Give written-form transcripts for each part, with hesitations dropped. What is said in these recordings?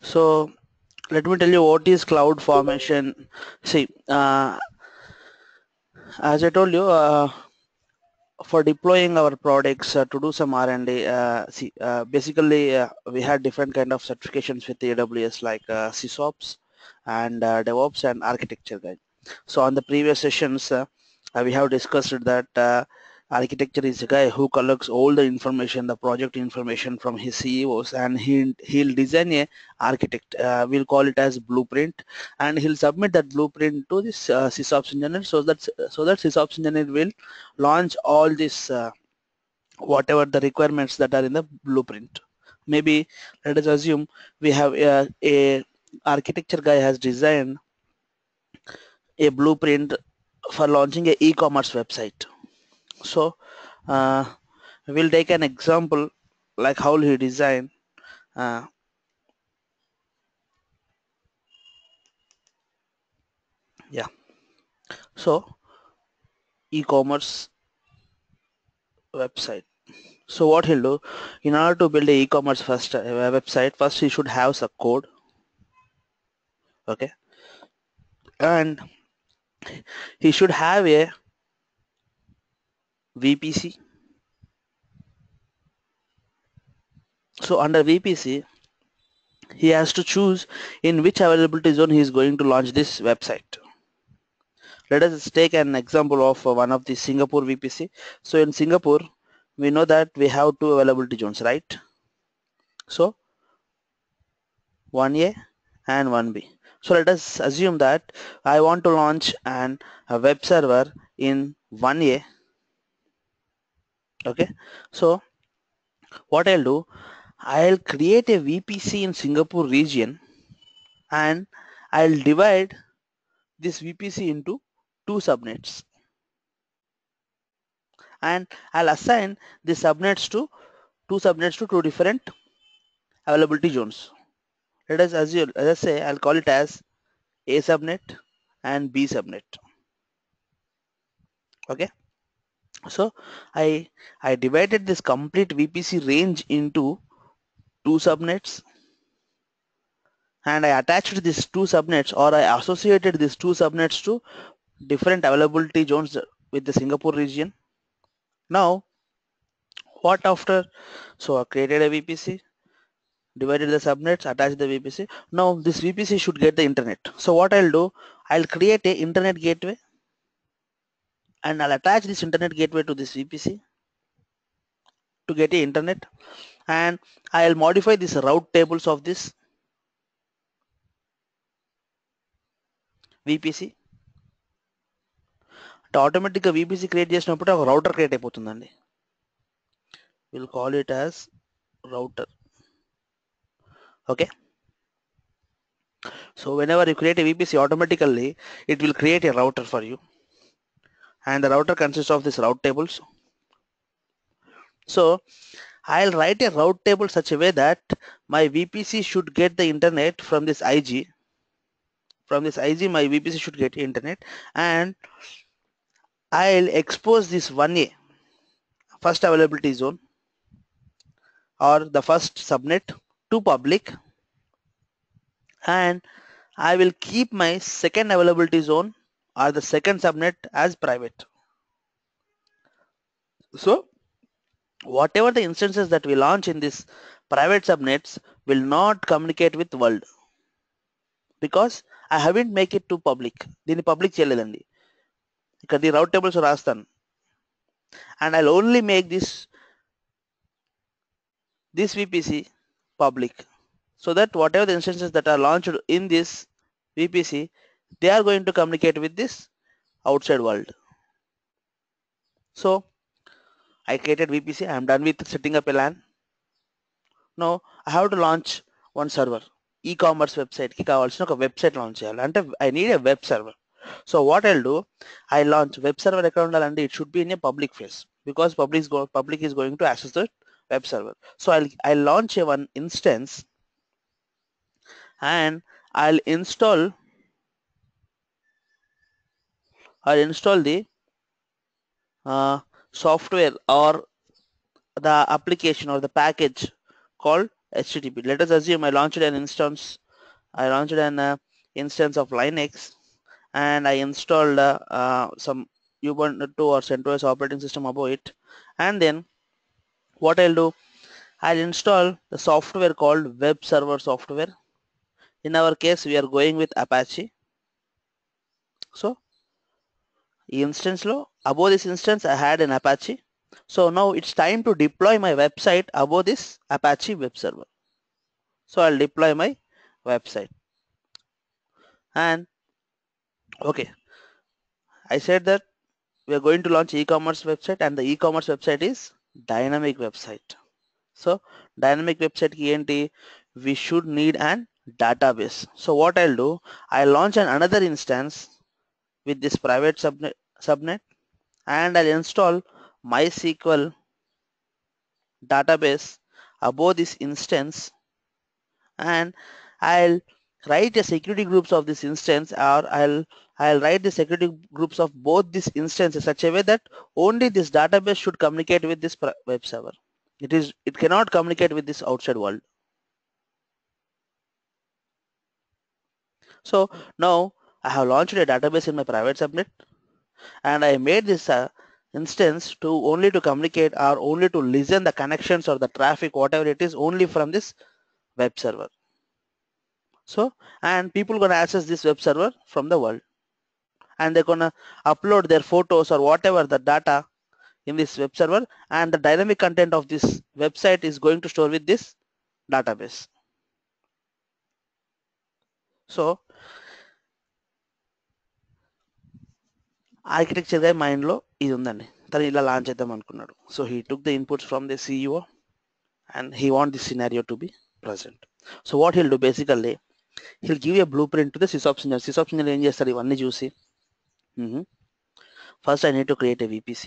So let me tell you what is cloud formation. See, as I told you, for deploying our products to do some R&D, basically we had different kind of certifications with AWS like SysOps and DevOps and architecture guide. So on the previous sessions, we have discussed that architecture is a guy who collects all the information, the project information from his CEOs, and he'll design a architect. We'll call it as blueprint, and he'll submit that blueprint to this SysOps engineer, so that SysOps engineer will launch all this whatever the requirements that are in the blueprint. Maybe let us assume we have a architecture guy has designed a blueprint for launching a e-commerce website. So uh, we'll take an example like how he designed. uh, yeah, so e-commerce website. So what he'll do, in order to build a e-commerce first website, first he should have some code. Okay, and he should have a VPC. So under VPC, he has to choose in which availability zone he is going to launch this website. Let us take an example of one of the Singapore VPC. So in Singapore, we know that we have two availability zones, right? So 1A and 1B. So let us assume that I want to launch a web server in 1A. Okay, so what I'll do, I'll create a VPC in Singapore region, and I'll divide this VPC into two subnets, and I'll assign the subnets to two different availability zones. Let us assume, let us say I'll call it as A subnet and B subnet. Okay, so I divided this complete VPC range into two subnets, and I attached these two subnets, or I associated these two subnets to different availability zones with the Singapore region. Now what after? So I created a VPC, divided the subnets, attached the VPC. Now this VPC should get the internet. So what I'll do, I'll create a internet gateway, and I'll attach this internet gateway to this VPC to get the internet, and I'll modify this route tables of this VPC. ఆటోమేటిక్గా VPC create చేసినప్పుడు ఒక router create అయిపోతుందండి. We'll call it as router. Okay, so whenever you create a VPC, automatically it will create a router for you, and the router consists of these route tables. So I'll write a route table such a way that my VPC should get the internet from this IG. From this IG, my VPC should get internet, and I'll expose this 1A, first availability zone, or the first subnet, to public, and I will keep my second availability zone or the second subnet as private. So whatever the instances that we launch in this private subnets will not communicate with world, because I haven't make it to public. దీన్ని public చేయలేదండి, ఇక్కడ the route tables రాస్తాను, and I'll only make this VPC public, so that whatever the instances that are launched in this VPC, they are going to communicate with this outside world. So I created VPC. I am done with setting up a LAN. Now I have to launch one server. E-commerce website ki kavalsina oka website launch cheyali ante I need a web server. So what I'll do, I launch web server account and it should be in a public phase, because public is going to access the web server. So I'll launch a one instance, and I'll install the software or the application or the package called HTTP. Let us assume I launched an instance. I launched an instance of Linux, and I installed some Ubuntu or CentOS operating system above it. And then what I'll do, I'll install the software called web server software. In our case, we are going with Apache. So instance low, above this instance I had an Apache. So now it's time to deploy my website above this Apache web server. So I'll deploy my website. And okay, I said that we are going to launch e-commerce website, and the e-commerce website is dynamic website. So dynamic website ki enti, we should need an database. So what I'll do, I'll launch another instance with this private subnet, and I'll install MySQL database above this instance, and I'll write the security groups of this instance, or I'll write the security groups of both these instances such a way that only this database should communicate with this web server. It cannot communicate with this outside world. So now I have launched a database in my private subnet, and I made this instance to only to communicate or only to listen the connections or the traffic, whatever it is, only from this web server. So, and people gonna access this web server from the world, and they're gonna upload their photos or whatever the data in this web server, and the dynamic content of this website is going to store with this database. So architecture guy mind lo ఇది ఉందండి, తను ఇలా launch చేద్దాం అనుకున్నాడు. So he took the inputs from the CEO, and he want this scenario to be present. So what he'll do, basically he'll give a blueprint to the sysops engineer. Sysops engineer ఏం చేస్తారు, ఇవన్నీ చూసి first I need to create a VPC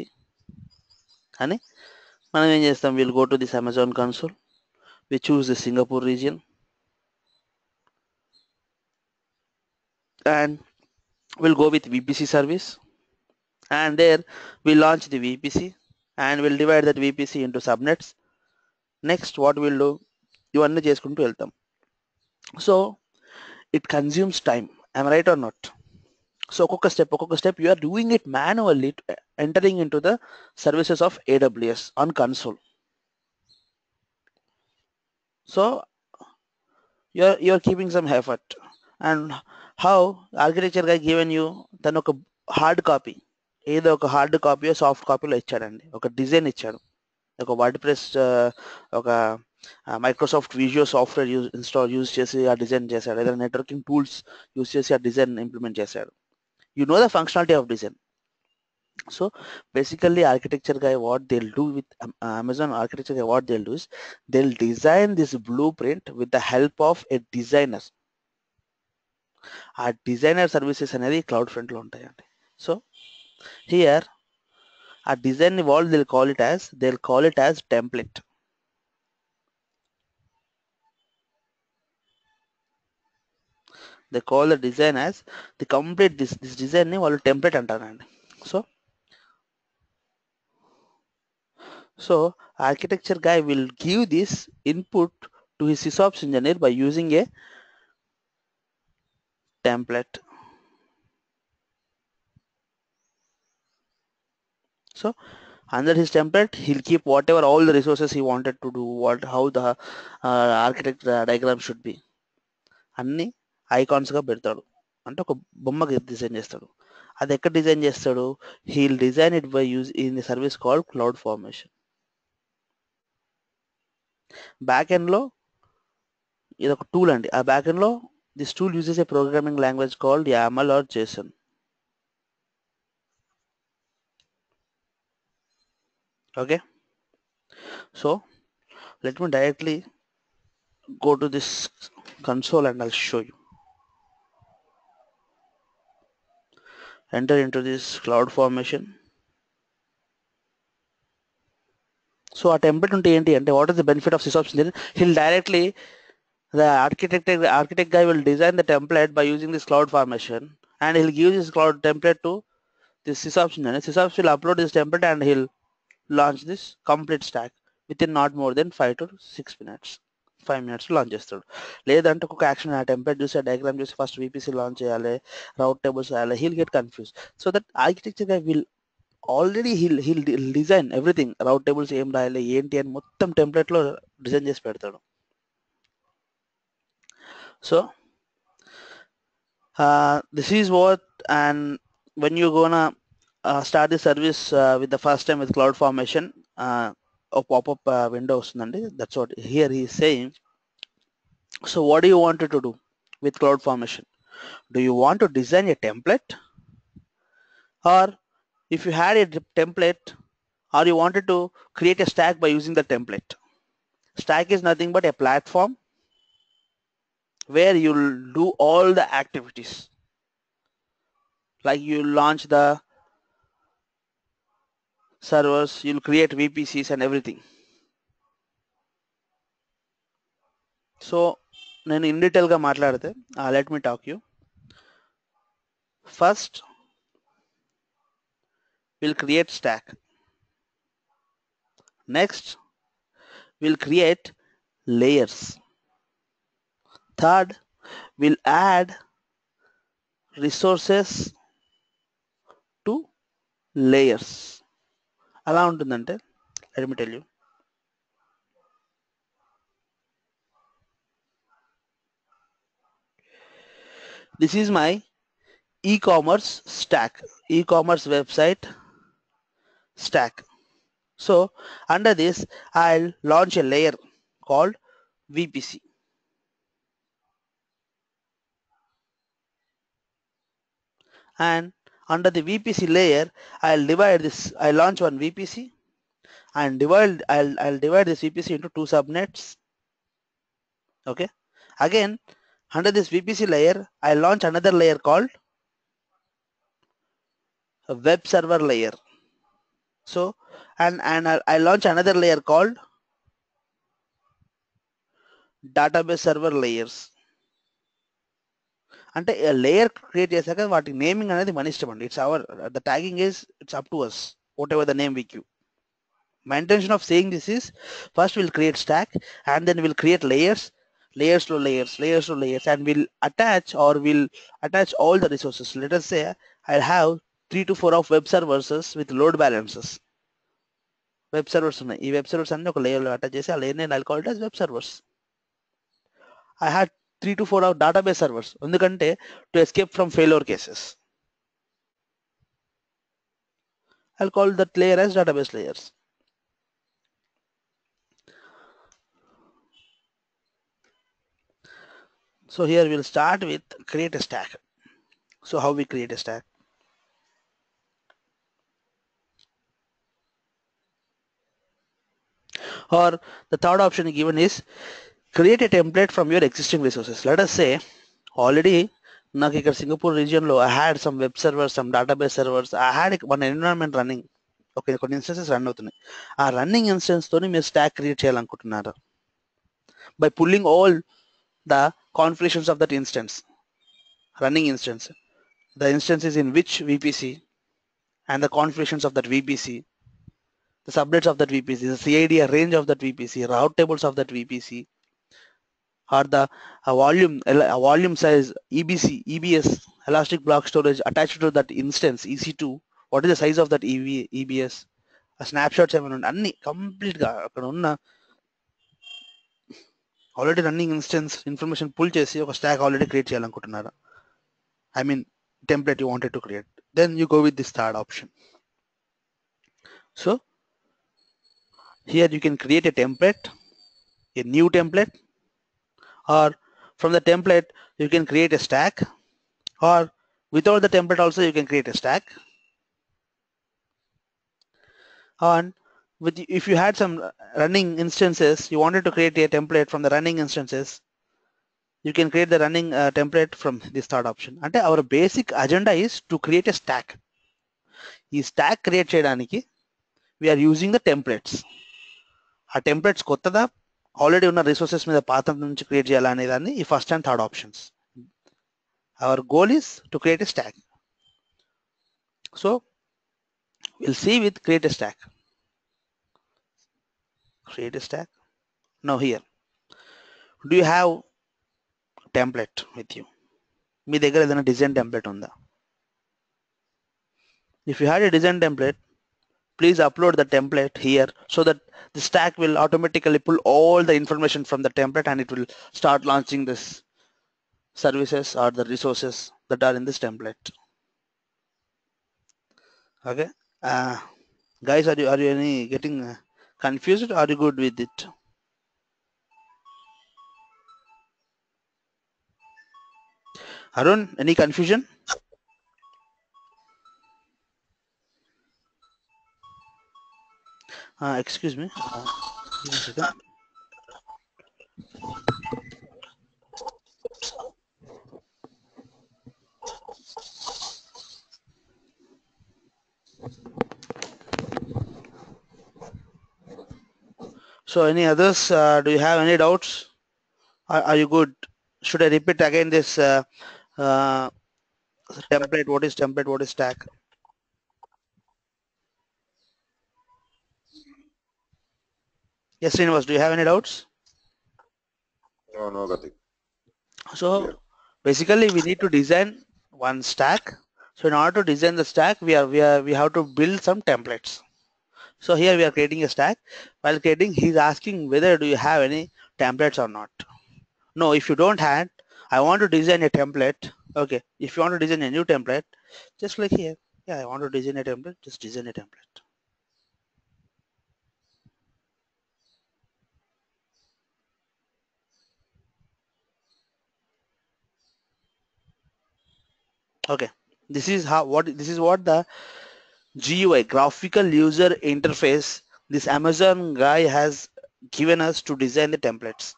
అని మనం ఏం చేస్తాం, we'll go to this Amazon console, we choose the Singapore region, and we'll go with VPC service, and there we launch the VPC, and we'll divide that VPC into subnets. Next what we'll do, ఇవన్నీ చేసుకుంటూ వెళ్తాం. So it consumes time, am I right or not? So ఒక్కొక్క step you are doing it manually, entering into the services of AWS on console. So you're keeping some effort. And how architecture guy given you తను ఒక hard copy, ఏదో ఒక hard copy soft కాపీలో ఇచ్చాడండి, ఒక design ఇచ్చాడు, ఒక word press ఒక Microsoft visual software use చేసి ఆ డిజైన్ చేశాడు, ఏదైనా నెట్వర్కింగ్ టూల్స్ యూజ్ చేసి ఆ డిజైన్ ఇంప్లిమెంట్ చేశాడు. You know the functionality of design. So basically architecture guy, what they'll do with Amazon architecture guy, what they'll do is they'll design this blueprint with the help of a designer. ఆ designer services అనేది cloud front లో ఉంటాయండి. So here ఆ design ని వాళ్ళు they'll call it as template. They call the design as the complete this design ని వాళ్ళు template అంటారండి. So architecture guy will give this input to his sysops engineer by using a template. So under his template he'll keep whatever all the resources he wanted to do, how the architect diagram should be, అన్ని icons గా పెడతాడు, అంటే ఒక బొమ్మకి design చేస్తాడు. అది ఎక్కడ design చేస్తాడు, he'll design it by in the service called CloudFormation. Back end లో ఇది ఒక టూల్ అండి, ఆ బ్యాక్ ఎండ్ లో this tool uses a programming language called YAML or JSON. Okay, so let me directly go to this console and I'll show you. Enter into this CloudFormation. So a template unte enti ante, what is the benefit of sysops engineer? He'll directly, the architect guy will design the template by using this CloudFormation, and he'll give this cloud template to this sysops engineer. Sysops will upload this template and he'll launch this complete stack within not more than 5 to 6 minutes. 5 minutes launch చేస్తాడు. లేదంటే ఒక action ఆ template చూసి ఆ diagram చూసి first VPC launch చేయాలి, route tables చేయాలి, he'll get confuse. So that architecture guy will already he'll design everything, route tables ఏం రాయాలి ఏంటి అని మొత్తం టెంప్లెట్లో డిజైన్ చేసి పెడతాడు. సో this is what, and when you gonna start the service with the first time with CloudFormation, a pop-up window వస్తుందండి. That's what here he is saying. So what do you want to do with CloudFormation? Do you want to design a template, or if you had a template, or you wanted to create a stack by using the template? Stack is nothing but a platform where you'll do all the activities, like you launch the servers, you'll create VPCs and everything. So నేను in డీటెయిల్గా మాట్లాడితే let me talk you. First will create stock, next will create layers, third will add resources to layers. ఎలా ఉంటుందంటే let me tell you. This is my e-commerce stack, e-commerce website stack. So under this I'll launch a layer called VPC. And under the VPC layer I'll divide this, I'll launch one VPC and I'll divide this VPC into 2 subnets. Okay, again under this VPC layer I'll launch another layer called a web server layer. So and I'll launch another layer called database server layers. అంటే layer create చేశాక వాటి naming అనేది మన ఇష్టం అండి. It's our, the tagging is it's up to us, what the name we give. My intention of saying this is, first we'll create stack and then we'll create layers, layers to layers, layers to layers, and we'll attach all the resources. Let us say I'll have 3 to 4 of web servers with load balancers. Web servers ఉన్నాయి, ఈ web servers అన్ని ఒక లేయర్లో attach చేసి ఆ లేయర్ని I'll call it as web servers. I had 3 to 4 of database servers ఎందుకంటే to escape from failure cases. I'll call that layer as database layers. So here we'll start with create a stack. So how we create a stack? Or the third option given is create a template from your existing resources. Let us say already నాకు ఇక్కడ Singapore రీజియన్లో I had some web servers, some database servers, I had one environment running. Okay, కొన్ని instances run అవుతున్నాయి. ఆ running ఇన్స్టెన్స్తోని మీరు stock create చేయాలనుకుంటున్నారు by pulling all the configurations of that instance, running instance, the instance is in which VPC and the configurations of that VPC, the subnets of that VPC, the CID range of that VPC, route tables of that VPC, or the volume size, EBS, elastic block storage attached to that instance, EC2, what is the size of that EBS, a snapshots ఏమైనా అన్ని కంప్లీట్గా అక్కడ ఉన్న already running instance information pull చేసి ఒక stack already create చేయాలనుకుంటున్నారు. I mean template you wanted to create. Then you go with this third option. So here you can create a template, a new template, or from the template you can create a stack, or without the template also you can create a stack. And if you had some running instances, you wanted to create a template from the running instances, you can create the running template from this third option. అంటే our basic agenda is to create a stack. ఈ stock create చేయడానికి we are using the templates. ఆ templates కొత్తదా already ఉన్న resources మీద పాత నుంచి create చేయాలనే దాన్ని ఈ first and third options. Hour goal is to create a stack. So we'll see with create a stack. Create a stack. Now here Do you have template with you? మీ దగ్గర ఏదైనా design template ఉందా? If you had a design template, please upload the template here so that the stack will automatically pull all the information from the template and it will start launching this services or the resources that are in this template. Okay, guys, are you any getting confused or are you good with it? Arun, any confusion? Excuse me. Give me a second. So any others? Do you have any doubts? Are you good? Should I repeat again this template? What is template? What is stack? Yes, Srinivas, do you have any doubts? No, Karthik. So Clear. basically we need to design one stack. So in order to design the stack, we have to build some templates. So here we are creating a stack. While creating, he's asking whether do you have any templates or not. No, if you don't have, I want to design a template. Okay, if you want to design a new template, just click here. Yeah, I want to design a template, just design a template. Okay, this is what the GUI, graphical user interface, this Amazon guy has given us to design the templates.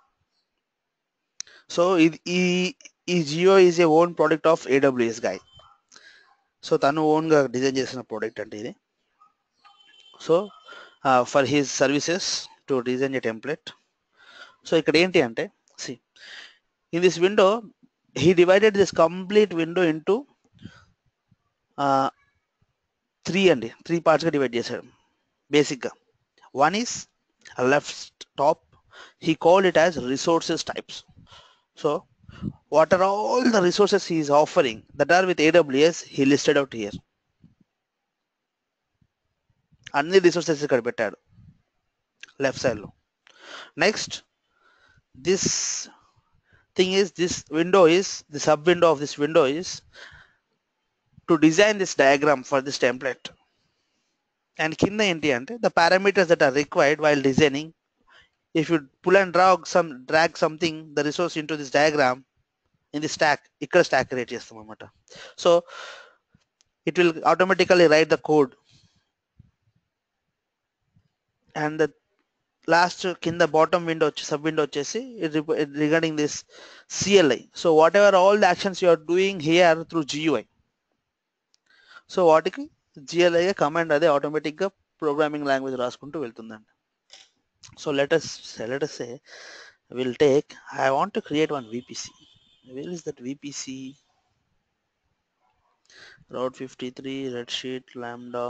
So GUI is a own product of AWS guy. So tanu own ga design chesina product ante idi. So for his services to design a template. So ikkada enti ante, see, in this window he divided this complete window into three parts ga divide చేశాడు basic గా. One is left top, he called it as resources types. So what are all the resources he is offering that are with AWS, he listed out here. అన్ని resources ఇక్కడ పెట్టాడు left side లో. Next this thing is, this window is, the sub window of this window is to design this diagram for this template. And కింద ఏంటి అంటే the parameters that are required while designing. If you pull and drag something, the resource into this diagram in the stack, ఇక్కడ stack create చేస్తాం అన్నమాట. So it will automatically write the code. And the last కింద bottom window sub window వచ్చేసి regarding this CLI. So whatever all the actions you are doing here through GUI, so వాటికి GLI command అదే automatic గా programming language రాసుకుంటూ వెళ్తుందండి. So let us say we'll take, I want to create one VPC. Where is that VPC? Route 53, Redshift, Lambda.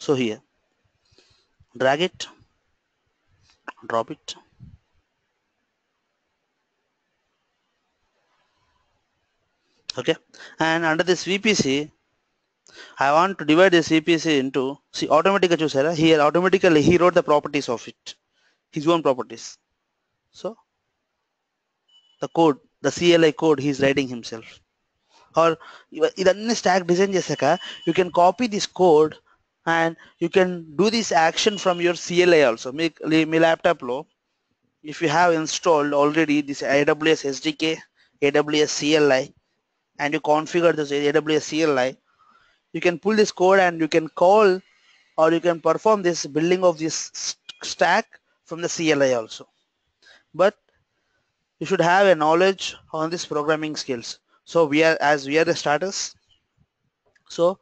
So here, drag it, drop it. Okay, and under this VPC, I want to divide this VPC into, see, automatically చూసారా, here automatically he wrote the properties of it, his own properties. So the code, the CLI code he is writing himself. Or ఇదన్నీ stack design చేశాక you can copy this code and you can do this action from your CLI also. Me laptop లో if you have installed already this AWS SDK, AWS CLI, and you configure this AWS CLI, you can pull this code and you can call or you can perform this building of this stack from the CLI also. but you should have a knowledge on this programming skills. So we are the starters, so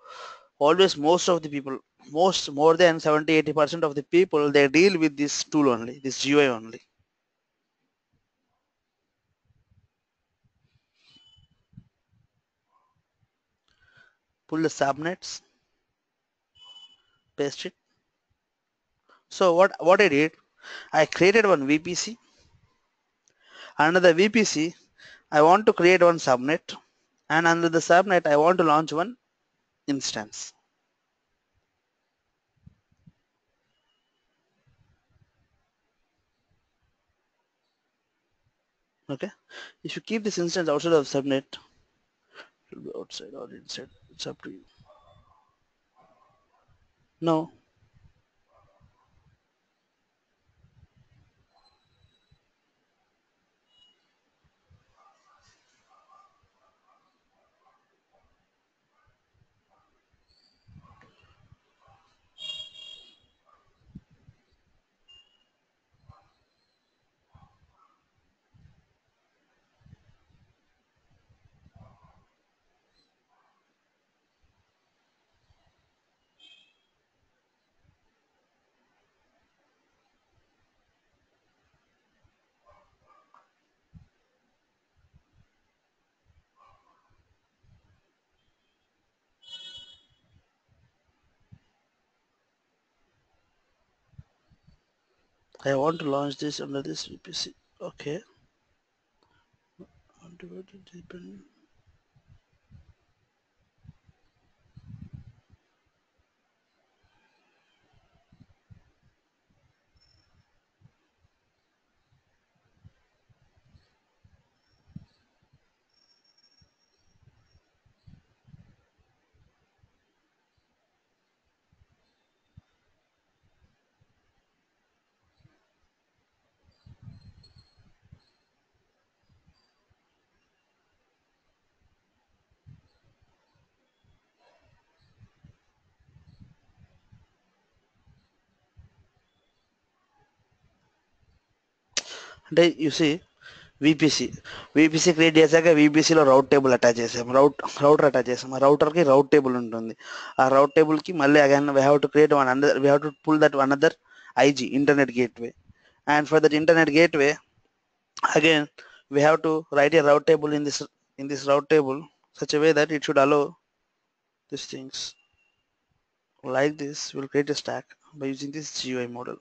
always most of the people, most more than 70-80% of the people, they deal with this tool only, this GUI only. Pull the subnets, paste it. So what I did, I created one VPC. Under the VPC, I want to create one subnet, and under the subnet, I want to launch one instance. Okay, if you keep this instance outside of subnet, it will be outside or inside. It's up to you. No, I want to launch this under this VPC. Okay. అంటే you see VPC create చేశాక VPCలో రౌట్ table attach చేసాం, router attach చేసాం. ఆ రౌటర్కి రౌట్ table ఉంటుంది. ఆ route టేబుల్కి మళ్ళీ again we have to create one another, we have to pull that another IG internet gateway, and for that internet gateway again we have to write a route table in this route table such a way that it should allow these things like this. We'll create a stack by using this GUI model.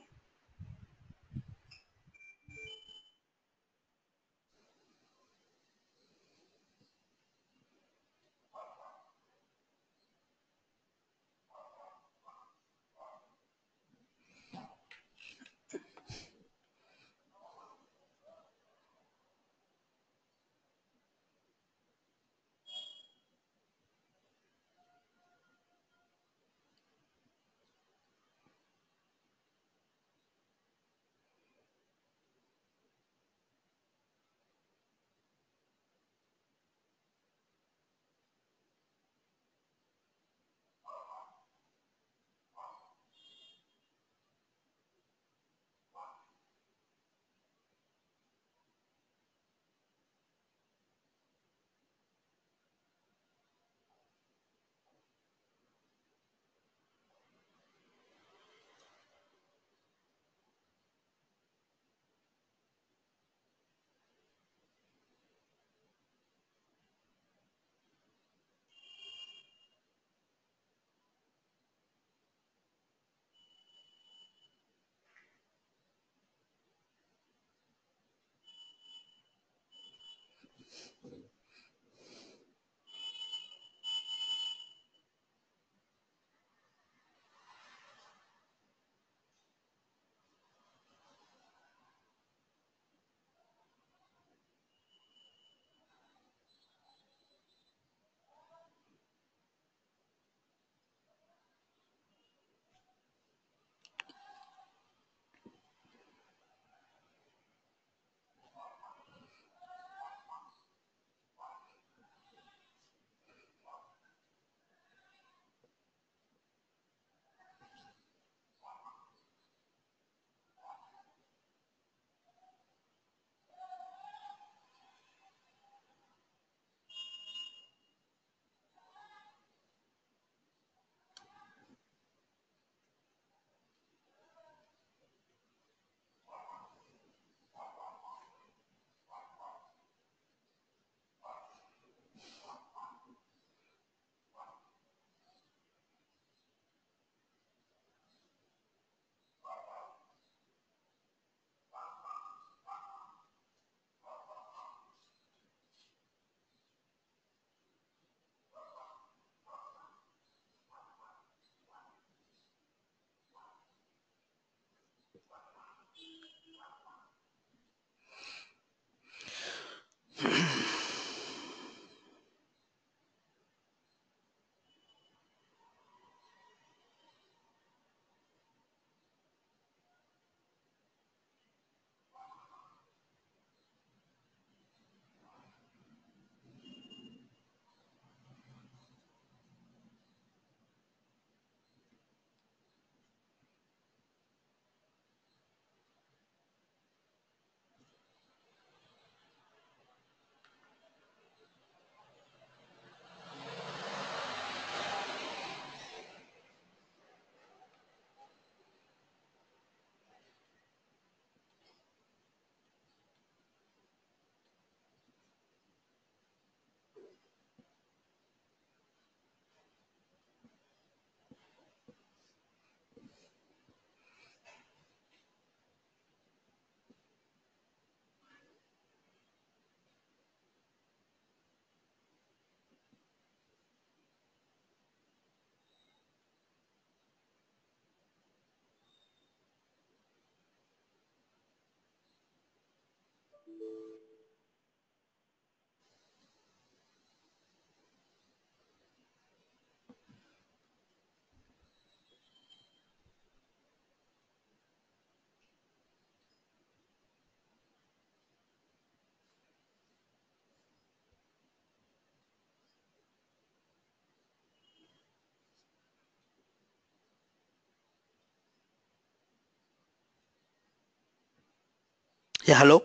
Yeah, hello.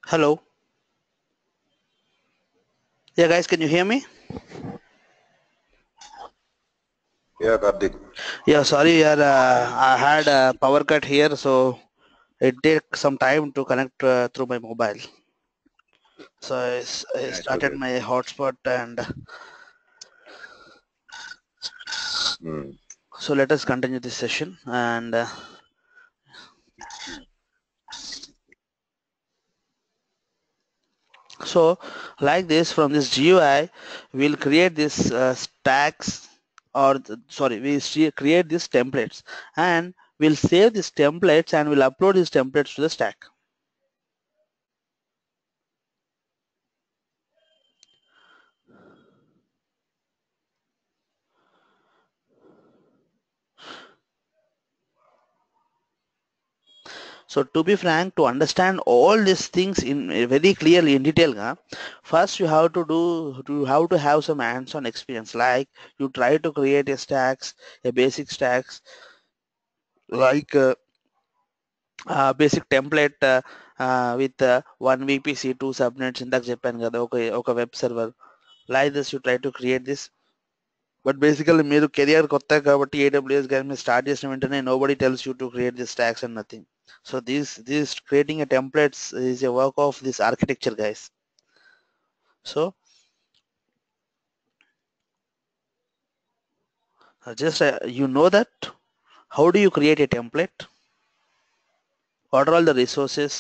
Hello. Yeah, guys, can you hear me? Yeah, Karthik. Yeah, sorry, yeah, I had a power cut here, so it takes some time to connect through my mobile. So I Yeah, it's started okay. my hotspot, and Mm. so let us continue this session. And so like this, from this GUI, we'll create this stacks, or sorry, create these templates, and we'll save these templates and we'll upload these templates to the stack. So to be frank, to understand all these things in very clearly in detail, first you have to have some hands-on experience. Like you try to create a basic stacks, like basic template with one VPC, two subnets. ఇందాక చెప్పాను కదా, ఒక web server. Like this, you try to create this. But basically, మీరు career కొత్త కాబట్టి AWS కానీ మీరు start చేసిన వెంటనే nobody tells you to create this stacks and nothing. So this creating a templates is a work of this architecture, guys. So just you know that how do you create a template? What are all the resources?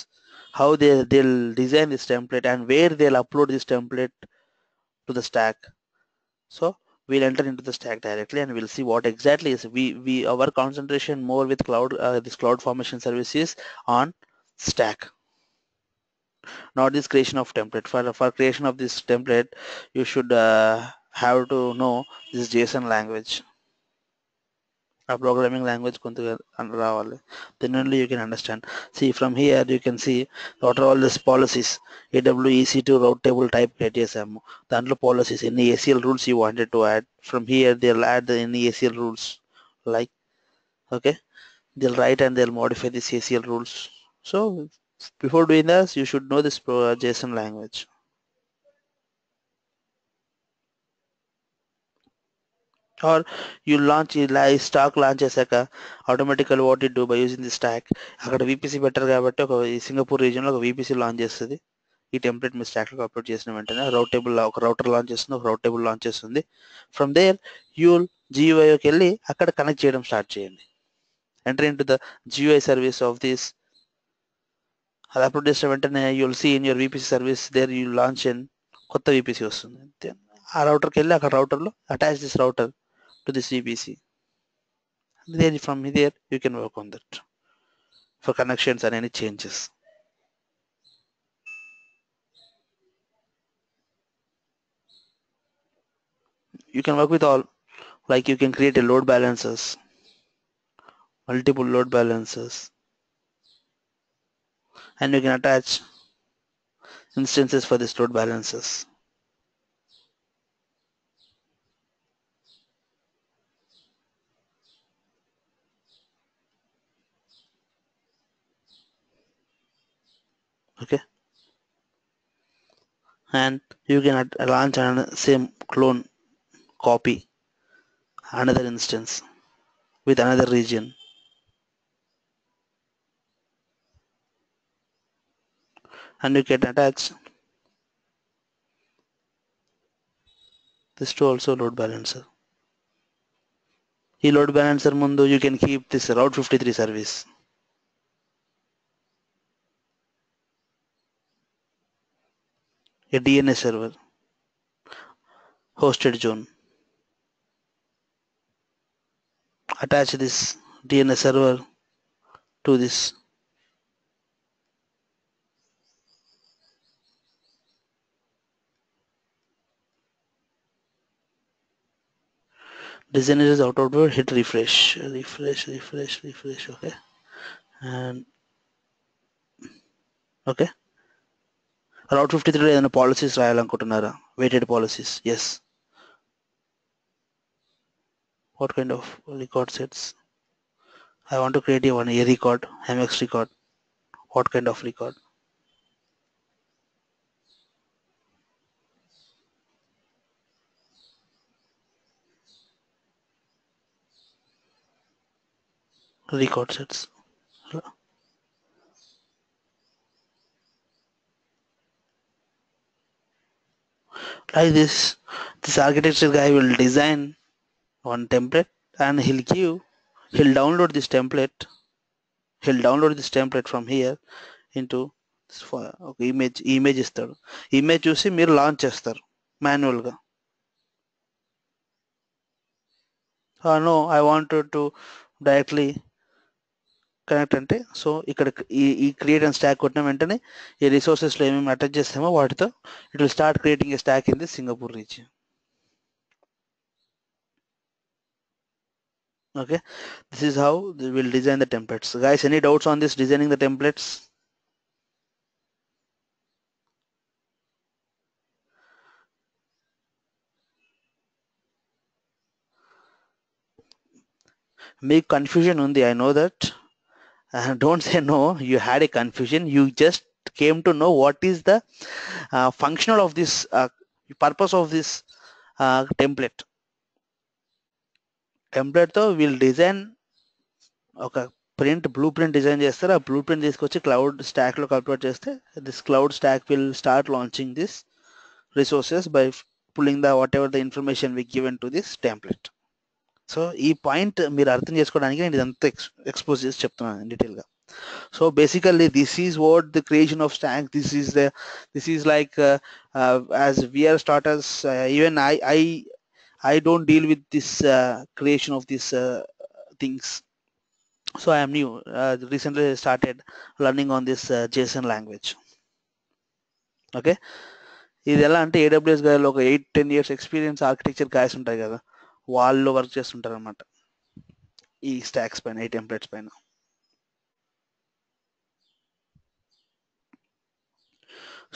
How they'll design this template and where they'll upload this template to the stack. So we'll enter into the stack directly and we'll see what exactly is we our concentration more with cloud this cloud formation services on stack, not this creation of template. For creation of this template, you should have to know this JSON language, a programming language కొంత రావాలి. Then only you can understand. See, from here you can see what are all these policies. AWEC2 route table type create చేసాము. దాంట్లో policies, any ACL rules you wanted to add. From here they'll add any ACL rules, like, okay, they'll write and they'll modify this ACL rules. So before doing this, you should know this JSON language. Or you launch stack launch చేశాక automatically what it do by using the stack, అక్కడ VPC better కాబట్టి ఒక Singapore రీజియన్లో ఒక VPC launch చేస్తుంది. ఈ template మీ స్టాక్లో upload చేసిన వెంటనే ఒక రౌటర్ లాంచ్ చేస్తుంది, ఒక రౌట్ టేబుల్ లాంచ్ చేస్తుంది. ఫ్రమ్ దేర్ యూల్ జియూఐకి వెళ్ళి అక్కడ కనెక్ట్ చేయడం స్టార్ట్ చేయండి. Enter in to the GUI service of this. అది అప్లోడ్ చేసిన వెంటనే you'll see in your VPC service there you launch in కొత్త వీపీసీ వస్తుంది. ఆ రౌటర్కి వెళ్ళి అక్కడ రౌటర్లో attach this router to this VPC. Then from there you can work on that for connections and any changes. You can work with all, like you can create a load balancers, multiple load balancers, and you can attach instances for this load balancers. Okay, and you can launch another same clone copy another instance with another region, and you can attach this to also load balancer. ఈ load balancer ముందు you can keep this route 53 service. a DNS server, hosted zone. Attach this DNS server to this. Design is out of door, hit refresh. Okay. And okay. Route 53 ఏదైనా policies రాయాలనుకుంటున్నారా? Weighted policies. Yes. What kind of record sets? I want to create a record, MX record. What kind of record? Record sets. Like this architecture guy will design one template and he'll download this template. He'll download this template from here into image ఇస్తాడు. Image చూసి మీరు launch చేస్తారు మాన్యువల్గా. No I wanted to directly connect అంటే, సో ఇక్కడ ఈ create and stock కొట్టిన వెంటనే ఈ రిసోర్సెస్లో ఏమేమి అటాచ్ చేస్తామో వాటితో it will start creating a stock in the Singapore region. Okay, this is how we will design the templates. Guys, any doubts on this designing the templates? Make confusion undi, I know that. Don't say no, you had a confusion. You just came to know what is the functional of this purpose of this template. Template తో will design ఒక blue print design చేస్తారు. ఆ blue print తీసుకొచ్చి cloud stack లో convert చేస్తే this cloud stack will start launching this resources by pulling the what the information we given to this template. So ఈ point మీరు అర్థం చేసుకోవడానికి నేను ఇదంతా ఎక్స్పోజ్ చేసి చెప్తున్నాను డీటెయిల్ గా. So basically this is what the creation of stack. This is like as we're starters, even I don't deal with this creation of these things. So I am new. Recently started learning on this JSON language. Okay. ఇది ఎలా అంటే AWS గారిలో ఒక 8-10 years experience architecture guys ఉంటాయి కదా, వాళ్ళు work చేస్తుంటారు అనమాట ఈ స్టాక్స్ పైన, ఈ టెంప్లెట్స్ పైన.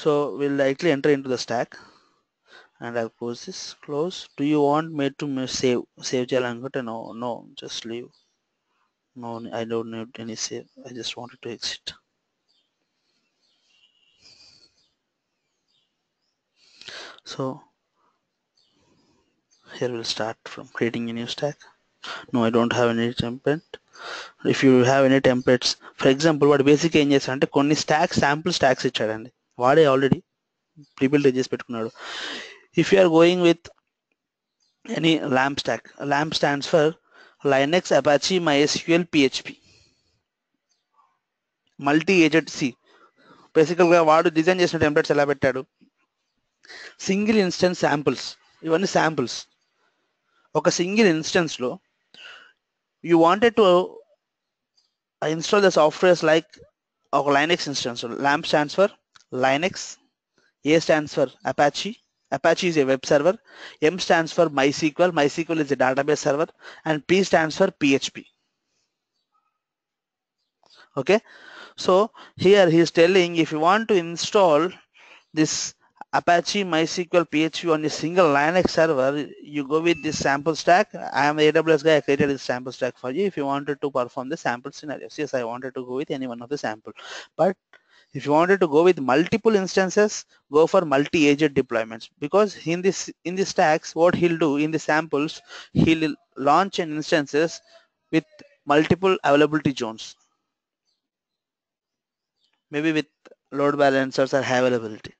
So we'll likely enter into the stack and I'll close this. Close. Do you want me to save చేయాలనుకుంటే no, just leave. No, I don't need any save. I just wanted to exit. So here we'll start from creating a new stack. No, I don't have any template. If you have any templates, for example, what basic ఏం చేస్తారంటే కొన్ని sample stacks ఇచ్చాడండి, వాడే already ప్రీబిల్డ్ చేసి పెట్టుకున్నాడు. If you are going with any LAMP stack, LAMP stands for Linux, Apache, MySQL, PHP. Multi agent సి. బేసికల్గా వాడు డిజైన్ చేసిన టెంప్లెట్స్ ఎలా పెట్టాడు, సింగిల్ ఇన్స్టెన్స్ శాంపుల్స్, ఇవన్నీ శాంపుల్స్. ఒక సింగిల్ ఇన్స్టెన్స్లో you wanted to install the softwares like ఒక Linux instance. LAMP stands for Linux, A stands for Apache, Apache is a web server, M stands for MySQL, MySQL is a database server, and P stands for PHP. Okay, so here he is telling if you want to install this Apache, MySQL, PHP on a single Linux server, you go with this sample stack. I am the AWS guy, I created this sample stack for you. If you wanted to perform the sample scenarios, yes, I wanted to go with any one of the sample. But if you wanted to go with multiple instances, go for multi-agent deployments, because in this stacks, what he'll do in the samples, he'll launch an instances with multiple availability zones, maybe with load balancers or high availability.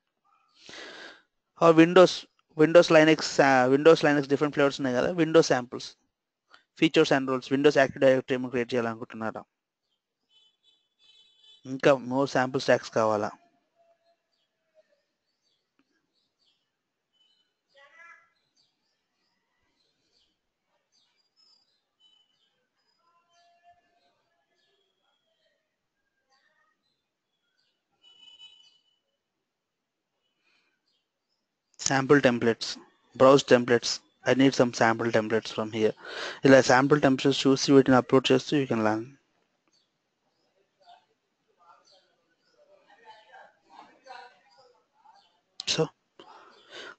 Or Windows Linux different flavors ఉన్నాయి కదా, Windows samples, features and roles, Windows Active Directory ఏమో create చేయాలనుకుంటున్నారా, ఇంకా more sample stocks కావాలా, sample templates, browse templates. I need some sample templates from here. ఇలా sample templates చూసి వీటిని upload చేస్తూ you can learn. So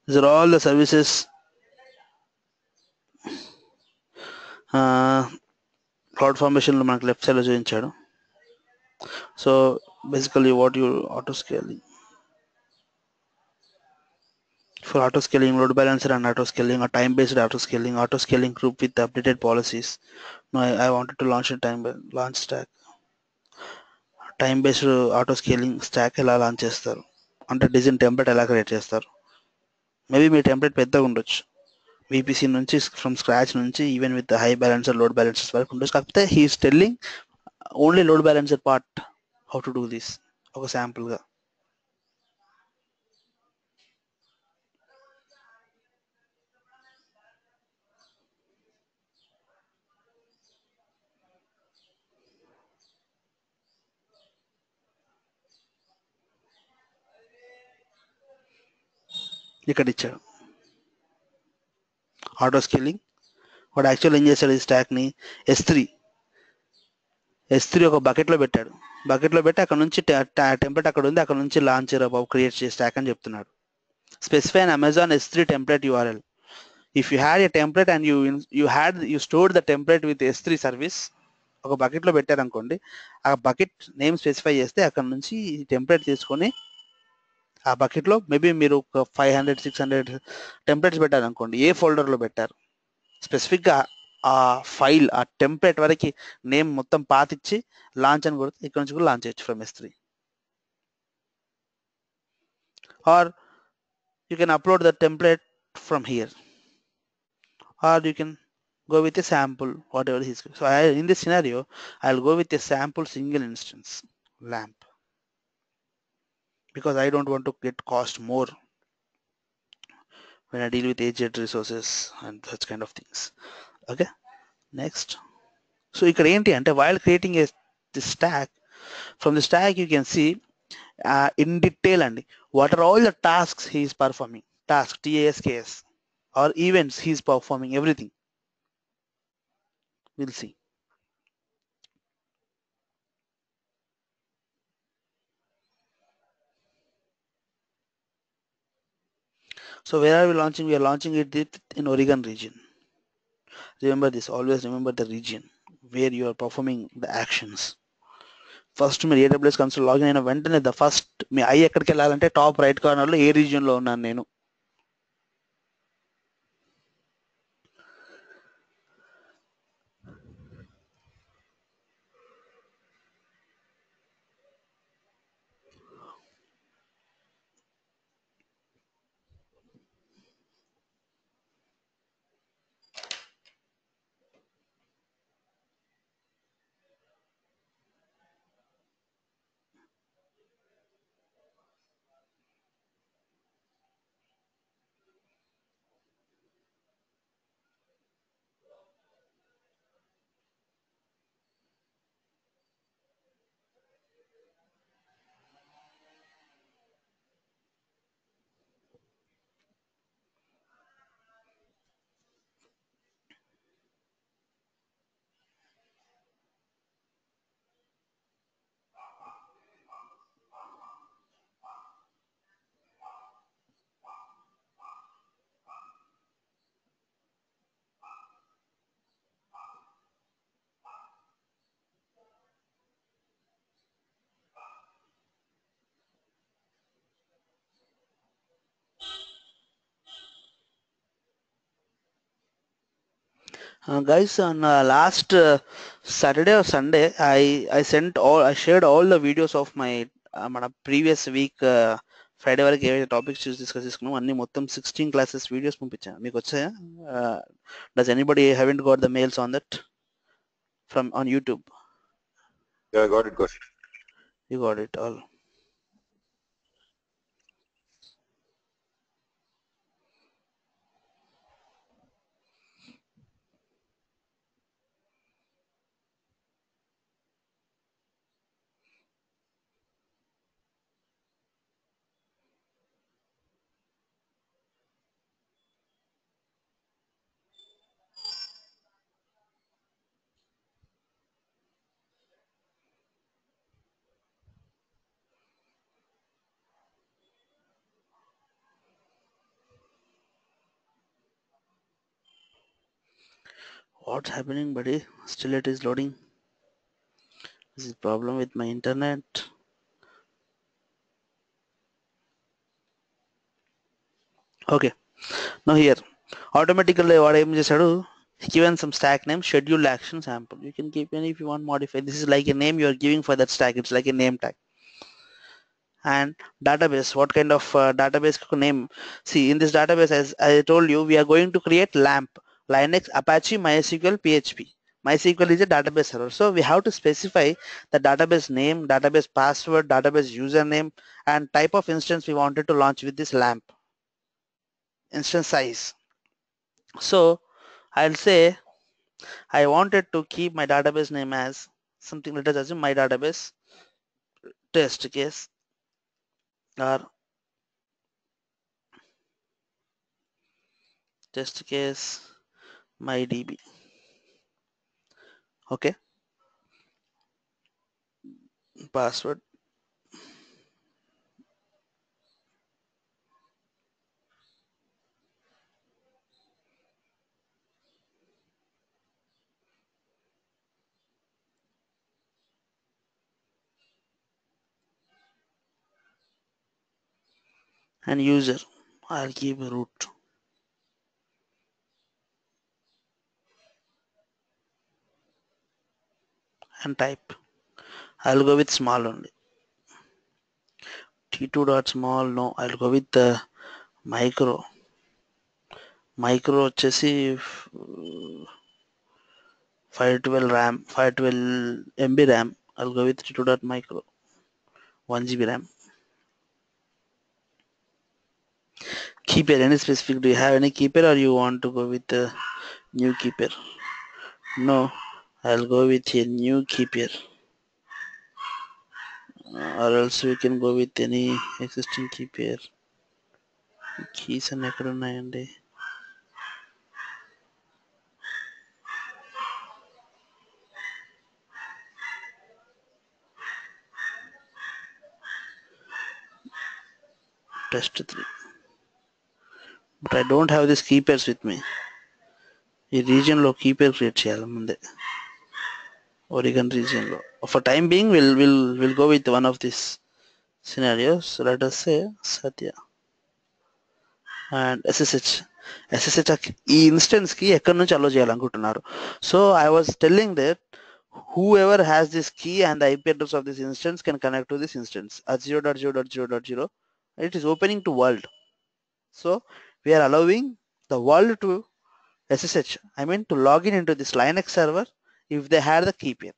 these are all the services cloud formation లో మనకు లెఫ్ట్ సైడ్ లో చూపించాడు. So basically what you auto scaling for auto scaling, load balancer and auto scaling, or time based auto scaling group with updated policies. Now I wanted to launch a launch stack. Time based auto scaling stack ఎలా launch చేస్తారు అంటే design template ఎలా create చేస్తారు. Maybe మీ template పెద్దగా ఉండొచ్చు, VPC నుంచి from scratch నుంచి even with high balancer load balancers వరకు ఉండొచ్చు. కాకపోతే he's telling only load balancer part how to do this ఒక శాంపుల్గా. ఇక్కడ ఇచ్చాడు ఆటో స్కేలింగ్. వాడు యాక్చువల్ ఏం చేశాడు, ఈ స్టాక్ని ఎస్3 ఒక బకెట్లో పెట్టాడు. బకెట్లో పెట్టి అక్కడ నుంచి టెంప్లెట్ అక్కడ ఉంది, అక్కడ నుంచి లాంచ్ క్రియేట్ చేసే స్టాక్ అని చెప్తున్నాడు. Specify an Amazon S3 template URL. If you had a template and you stored the template with S3 service, ఒక బకెట్లో పెట్టారనుకోండి, ఆ బకెట్ నేమ్ స్పెసిఫై చేస్తే అక్కడ నుంచి టెంప్లెట్ తీసుకొని ఆ బకెట్లో మేబీ మీరు ఒక 500-600 టెంప్లెట్స్ పెట్టారనుకోండి, ఏ ఫోల్డర్లో పెట్టారు స్పెసిఫిక్గా ఆ ఫైల్ ఆ టెంప్లెట్ వరకు నేమ్ మొత్తం పాతిచ్చి లాంచ్ అని కొడితే ఇక్కడ నుంచి కూడా లాంచ్ చేయొచ్చు from S3. Or you can upload the template from here, or you can go with a sample whatever is. So in this scenario I'll go with a sample single instance lamp because I don't want to get cost more when I deal with aged resources and such kind of things. Okay, next. So ఇక్కడ ఏంటి అంటే while creating this stack, from the stack you can see in detail and what are all the tasks he is performing, tasks or events he is performing, everything we'll see. So where are we launching? We are launching it in Oregon region. Remember this, always remember the region where you are performing the actions. First మీరు AWS console login అయిన వెంటనే the first me I ఎక్కడికి వెళ్ళాలంటే top right కార్నర్లో ఏ రీజియన్లో ఉన్నాను నేను. Guys, on last Saturday or Sunday, I shared all the videos of my మన previous week Friday వరకు ఏవైతే టాపిక్స్ చూసి డిస్కస్ చేసుకున్నాం అన్ని మొత్తం 16 క్లాసెస్ వీడియోస్ పంపించాను. మీకు వచ్చాయా? Does anybody haven't got the mails on that from on YouTube? Yeah, I got it. You got it all. What's happening, buddy? Still it is loading. Is it problem with my internet? Okay. Now here, automatically what I'm just given some stack name, scheduled action sample. You can keep any if you want modify. This is like a name you are giving for that stack. It's like a name tag. And database, what kind of database name? See, in this database, as I told you, we are going to create LAMP, Linux, Apache, MySQL, PHP. MySQL is a database server. So we have to specify the database name, database password, database username, and type of instance we wanted to launch with this LAMP. Instance size. So I'll say I wanted to keep my database name as something, let us assume my database test case or test case mydb. Okay, password and user. I'll give root and type. I'll go with small only. T2 dot small. No, I'll go with the micro. Micro వచ్చేసి 512 RAM, 512 MB RAM. I'll go with T2 dot micro, 1 GB RAM. Keypair, any specific? Do you have any keypair or you want to go with the new keypair? No, I'll go with a new keypair. Or else we can go with any existing keypair. Keys and ఎక్కడ ఉన్నాయండి? Test 3. But I don't have these keypairs with me. ఈ region లో keypair create చేయాలి ముందే. Oregon region లో. For time being, we'll go with one of these scenarios. So let us say Satya and SSH. SSH ఈ instance కి ఎక్కడి నుంచి అలో చేయాలనుకుంటున్నారు. So I was telling that whoever has this key and the IP address of this instance can connect to this instance at 0.0.0.0. It is opening to world. So we are allowing the world to SSH. I mean to log in into this Linux server if they had the key pair.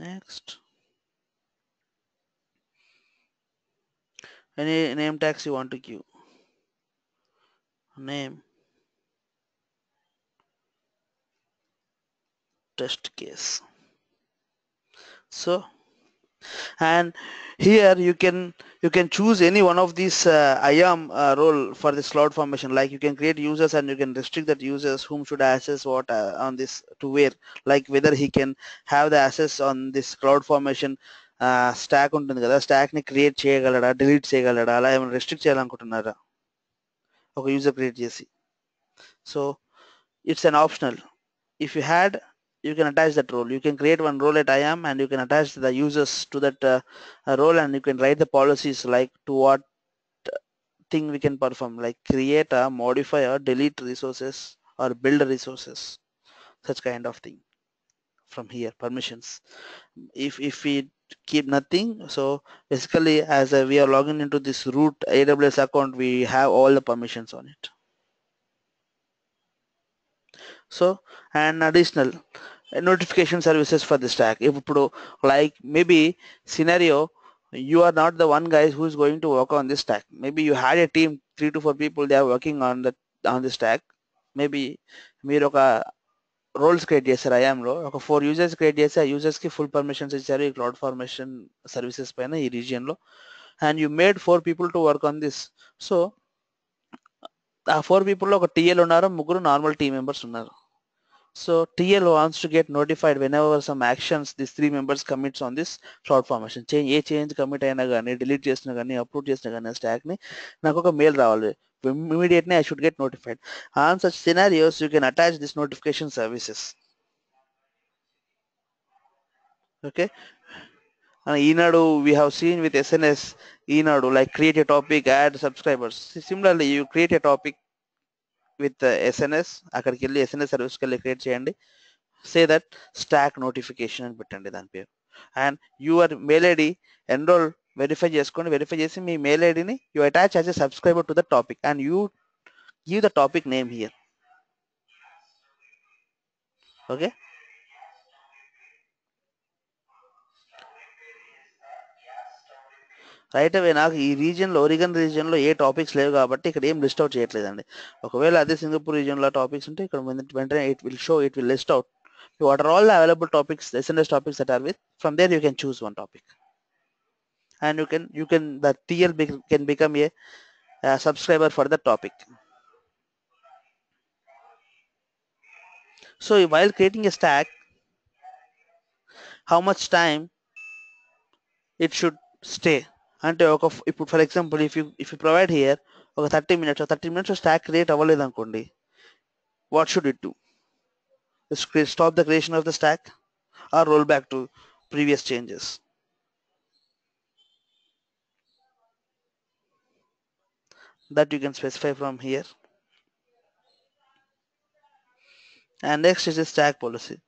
Next. Any name tags you want to give? Name. Test case. So, and here you can choose any one of these IAM role for this cloud formation. Like you can create users and you can restrict that users whom should access what on this to where, like whether he can have the access on this cloud formation stack ఉంటుంది కదా, stack ని create చేయగలడా, delete చేయగలడా, అలా ఏమైనా restrict చేయాలనుకుంటున్నారా ఒక user create చేసి. So it's an optional. If you had, you can attach that role. You can create one role at IAM and you can attach the users to that role, and you can write the policies like to what thing we can perform, like create a modify or delete resources or build resources, such kind of thing. From here permissions, if we keep nothing, so basically as we are logging into this root AWS account, we have all the permissions on it. So and additional notification services for the stack. If like maybe scenario, you are not the one guy who is going to work on this stack. Maybe you had a team 3 to 4 people, they are working on the stack. Maybe మీరు ఒక roles create చేశారు ఐఆమ్లో, ఒక 4 users create చేసి ఆ యూజర్స్కి full permissions ఇచ్చారు ఈ cloud formation services పైన ఈ రీజియన్లో, and you made 4 people to work on this. So ఆ 4 people ఒక టీఎల్ ఉన్నారు, 3 నార్మల్ టీమ్ మెంబర్స్ ఉన్నారు. So TL wants to get notified whenever some actions these 3 members commits on this cloud formation. Change commit అయినా కానీ delete చేసినా కానీ upload చేసినా కానీ stack ని నాకు ఒక mail రావాలి. Immediately I should get notified. On such scenarios you can attach this notification services. Okay. Enadu we have seen with SNS Enadu like create a topic, add subscribers. Similarly you create a topic with SNS అక్కడికి వెళ్ళి SNS సర్వీస్కి వెళ్ళి create చేయండి. Say that stack notification అని పెట్టండి దాని పేరు. And your mail ID enroll verify చేసుకోండి. వెరిఫై చేసి మీ మెయిల్ ఐడిని you attach as a subscriber to the topic and you give the topic name here. Okay. Right away నాకు ఈ రీజియన్లో ఒరిగన్ రీజియన్లో ఏ టాపిక్స్ లేవు కాబట్టి ఇక్కడ ఏం లిస్ట్ అవుట్ చేయట్లేదండి. ఒకవేళ అదే సింగపూర్ రీజియన్లో టాపిక్స్ ఉంటే ఇక్కడ వెంటనే it will list out what are all the available topics, SNS topics that are with. From there you can choose one topic and you can the TL can become a subscriber for the topic. So while creating a stack, how much time it should stay అంటే ఒక ఇప్పుడు for example if you provide here ఒక 30 minutes stack create అవ్వలేదు అనుకోండి, what should it do? Stop the creation of the stack or roll back to previous changes? That you can specify from here. And next is a stack policy.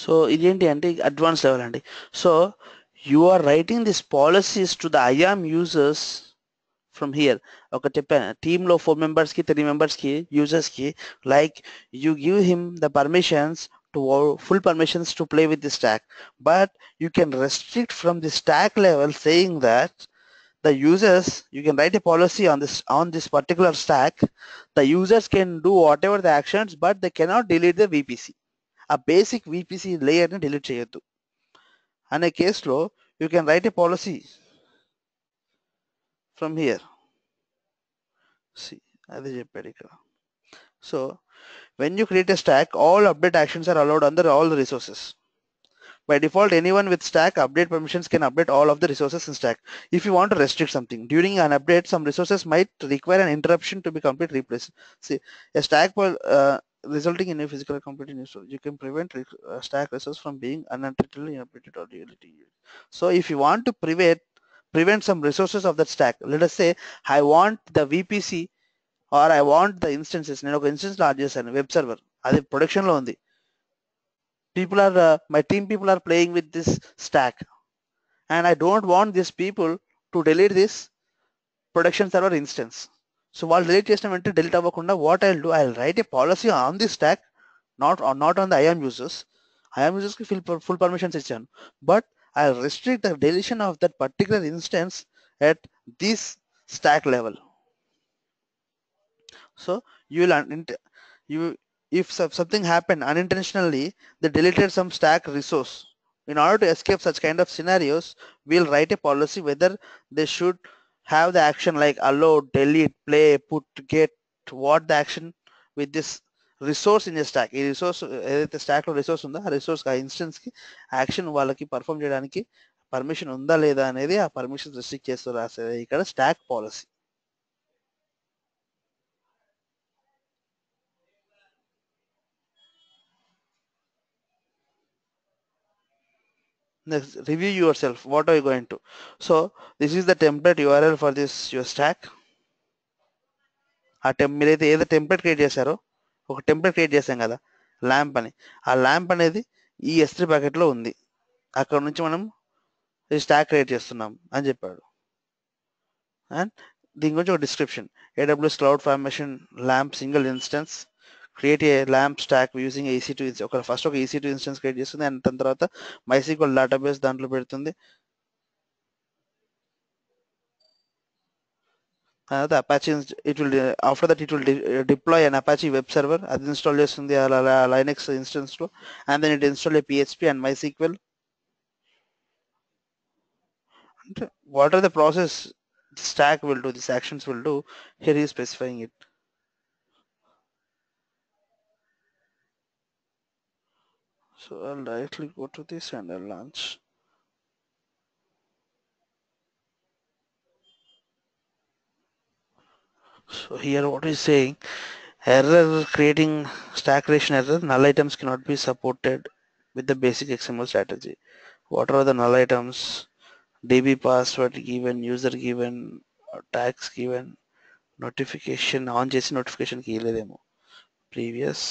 So ఇదేంటి అంటే advance level అండి. So you are writing this policies to the IAM users from here. ఒక చెప్పాను టీంలో 4 మెంబర్స్కి 3 మెంబర్స్కి యూజర్స్కి like you give him the permissions to full permissions to play with the stack, but you can restrict from the stack level saying that the users, you can write a policy on this particular stack, the users can do whatever the actions but they cannot delete the VPC. A basic VPC layer ni delete cheyoddu ane case lo you can write a policy from here. See adi cheppadu ikkada. So when you create a stack, all update actions are allowed under all the resources. By default, anyone with stack update permissions can update all of the resources in stack. If you want to restrict something during an update, some resources might require an interruption to be completely replaced. See, a stack resulting in a physical complete install, you can prevent stack resource from being unintentionally updated or deleted. So if you want to prevent some resources of that stack, let us say I want the VPC or I want the instances. నేను ఒక instance launch చేశాను web server, అది production లో ఉంది. People are my team people are playing with this stack and I don't want these people to delete this production server instance. So while delete చేసిన వెంటనే delete అవ్వకుండా what I'll do, I'll write a policy on this stack, not on the IAM users. IAM users కి full permissions ఇచ్చాను, but I'll restrict the deletion of that particular instance at this stack level. So if something happened unintentionally, they deleted some stack resource. In order to escape such kind of scenarios, we'll write a policy whether they should have the action like allow, delete, play, put, get, what the action with this resource in a stack. ఈ resource ఏదైతే stock లో resource ఉందో ఆ resource ఆ instance కి action వాళ్ళకి perform చేయడానికి permission ఉందా లేదా అనేది ఆ పర్మిషన్ రిస్ట్రిక్ట్ చేస్తూ రాసేది ఇక్కడ stock policy. Next, review yourself. What are you going to? So this is the template URL for this your stack. మీరైతే ఏదో టెంప్లెట్ క్రియేట్ చేశారో ఒక టెంప్లెట్ క్రియేట్ చేశాం కదా, ల్యాంప్ అని. ఆ ల్యాంప్ అనేది ఈ S3 ప్యాకెట్లో ఉంది, అక్కడ నుంచి మనం ఈ స్టాక్ క్రియేట్ చేస్తున్నాం అని చెప్పాడు. అండ్ దీని గురించి ఒక description, AWS cloud formation lamp single instance create a lamp stock using EC2 first ఒక EC2 ఇన్స్టెన్స్ క్రియేట్ చేస్తుంది, అండ్ దాని తర్వాత MySQL డేటాబేస్ దాంట్లో పెడుతుంది. తర్వాత Apache after that it will deploy an Apache web server, అది ఇన్స్టాల్ చేస్తుంది Linux instance లో, and then it install a PHP and MySQL. అంటే what are the process stack will do, these actions will do, here he is specifying it. So I'll directly go to this and I'll launch. So here what is saying, error creating stack creation error, null items cannot be supported with the basic XML strategy. What are the null items? DB password given, user given, tags given, notification on చేసి notification కి ఇవ్వలేదేమో, previous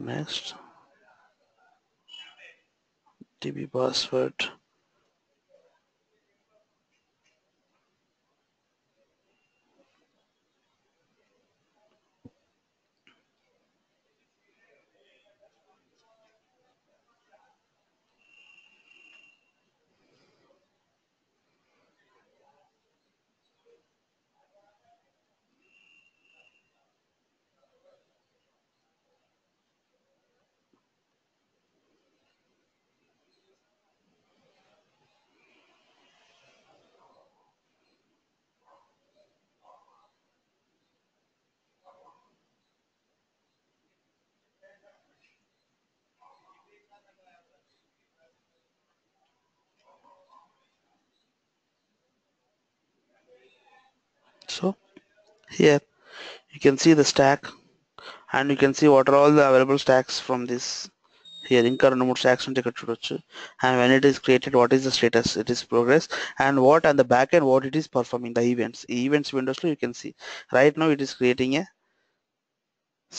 next DB password. So here you can see the stack, and you can see what are all the available stacks from this. Here ఇంకా 2-3 stacks ఉంటే ఇక్కడ చూడొచ్చు, and when it is created what is the status, it is progress, and what on the back end what it is performing, the events windows lo you can see right now it is creating a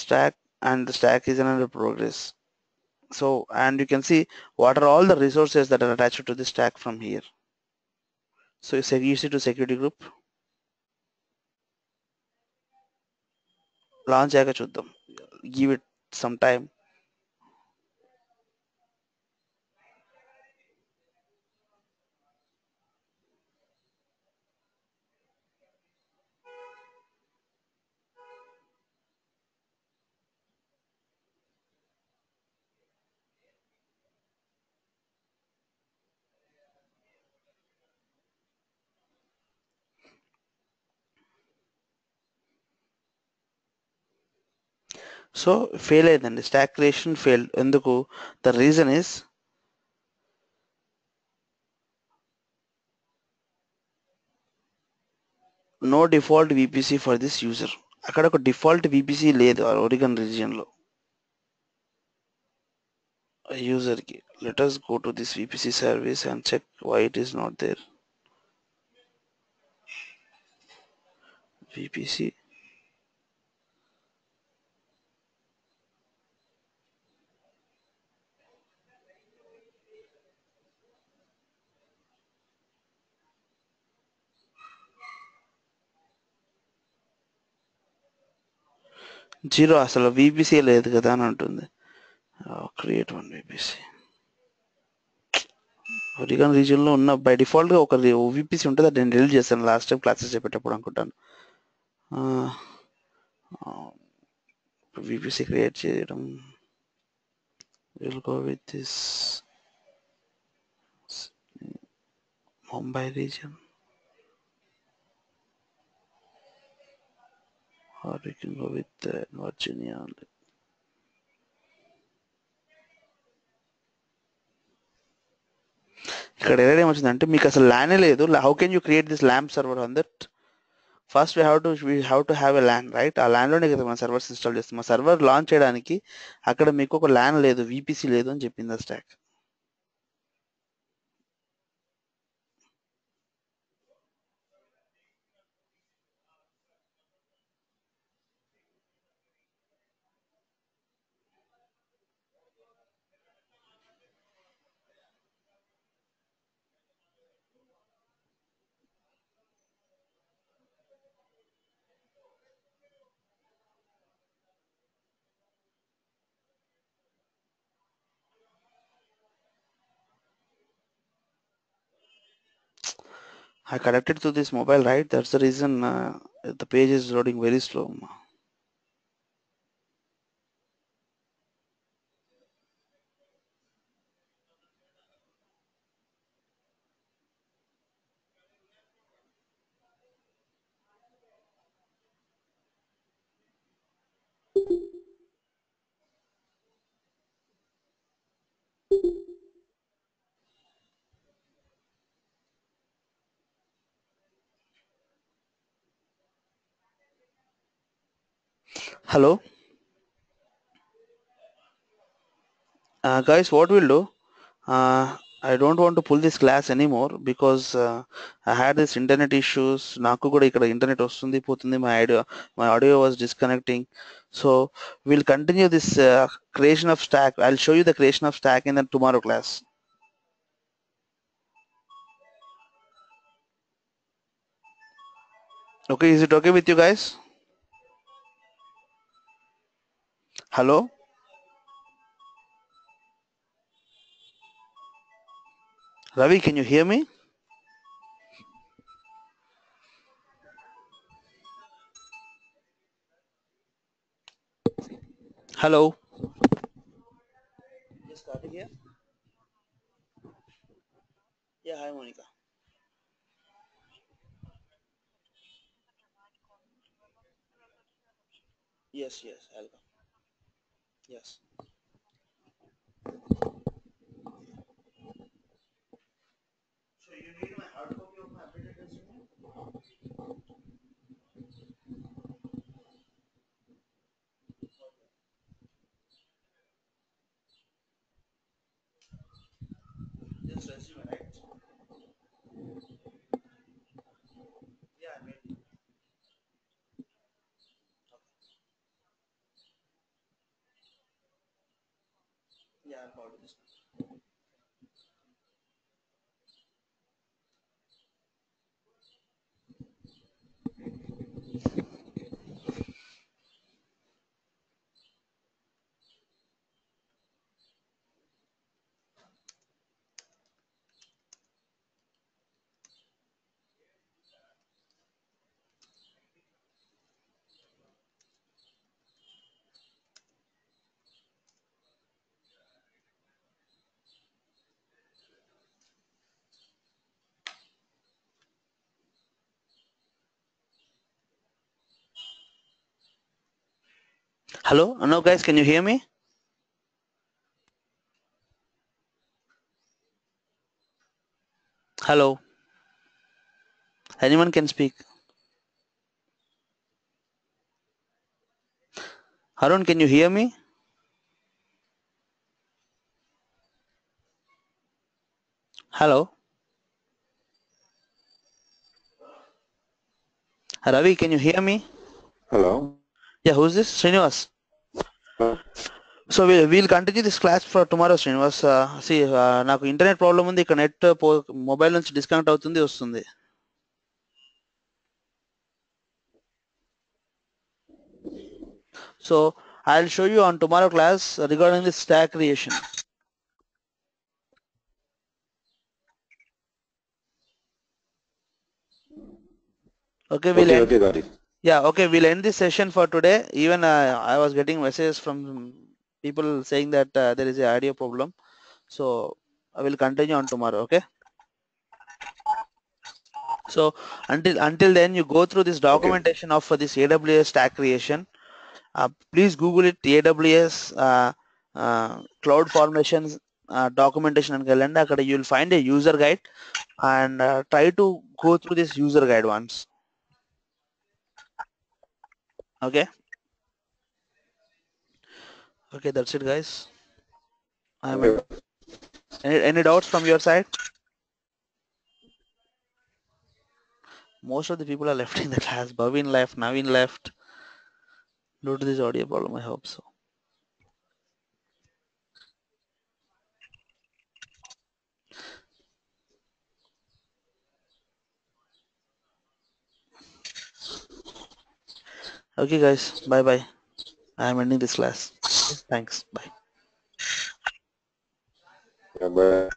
stack and the stack is under progress. So and you can see what are all the resources that are attached to the stack from here. So you see to security group launch అయ్యాక చూద్దాం, give it some time. So fail అయిందండి, stack creation fail. ఎందుకు? The reason is no default VPC for this user. అక్కడ ఒక default VPC లేదు Oregon region లో user కి. Let us go to this VPC service and check why it is not there. VPC zero, అసలు VPC లేదు కదా అని అంటుంది. Create one VPC. ఒరిగన్ రీజియన్ లో ఉన్న బై డిఫాల్ట్ గా ఒక VPC ఉంటుంది, అది నేను డిలీట్ చేస్తాను లాస్ట్ టైం క్లాసెస్ చెప్పేటప్పుడు అనుకుంటాను. VPC క్రియేట్ చేయడం, will go with this Mumbai region, or we can go with Virginia only. ఇక్కడ ఎర్రర్ ఏమొచ్చిందంటే మీకు అసలు ల్యానే లేదు. How can you create this lamp server on that first we have to have a LAN, right? ఆ LAN లోనే కదా మన servers install చేస్తాం. ఆ సర్వర్ లాంచ్ చేయడానికి అక్కడ మీకు ఒక LAN లేదు, VPC లేదు అని చెప్పింది ఆ stock. I connected to this mobile, right? That's the reason the page is loading very slow. Hello, guys, what we'll do? I don't want to pull this class anymore because I had this internet issues. నాకు కూడా ఇక్కడ internet వస్తుంది పోతుంది. My audio was disconnecting. So we'll continue this creation of stack. I'll show you the creation of stack in the tomorrow class. Okay, is it okay with you guys? Hello? Ravi, can you hear me? Hello? Just starting here? Yeah, hi Monica. Yes, yes, I'll come. Yes. So you need my hard copy of my updated resume? Just resume, right? Yeah, I made it. Yeah, I'll forward this. Hello? No, guys, can you hear me? Hello? Anyone can speak. Harun, can you hear me? Hello? Ravi, can you hear me? Hello. Yeah, who's this? Srinivas. Hello. So we'll continue this class for tomorrow, Srinivas. See, నాకు internet problem ఉంది, ఇక్కడ net mobile నుంచి disconnect అవుతుంది వస్తుంది. So I'll show you on tomorrow class regarding the stack creation. Okay, Okay, got it. Yeah, okay, we'll end this session for today. Even I was getting messages from people saying that there is a audio problem. So I will continue on tomorrow, okay? So until then, you go through this documentation of this AWS stack creation. Please Google it, AWS cloud formations documentation and calendar. You will find a user guide and try to go through this user guide once. Okay. Okay, that's it, guys. I'm Okay. any doubts from your side? Most of the people are left in the class. Bhavin left, Naveen left due to this audio problem. I hope so. Okay, guys. Bye bye. I'm ending this class. Thanks. Bye. Yeah, bye.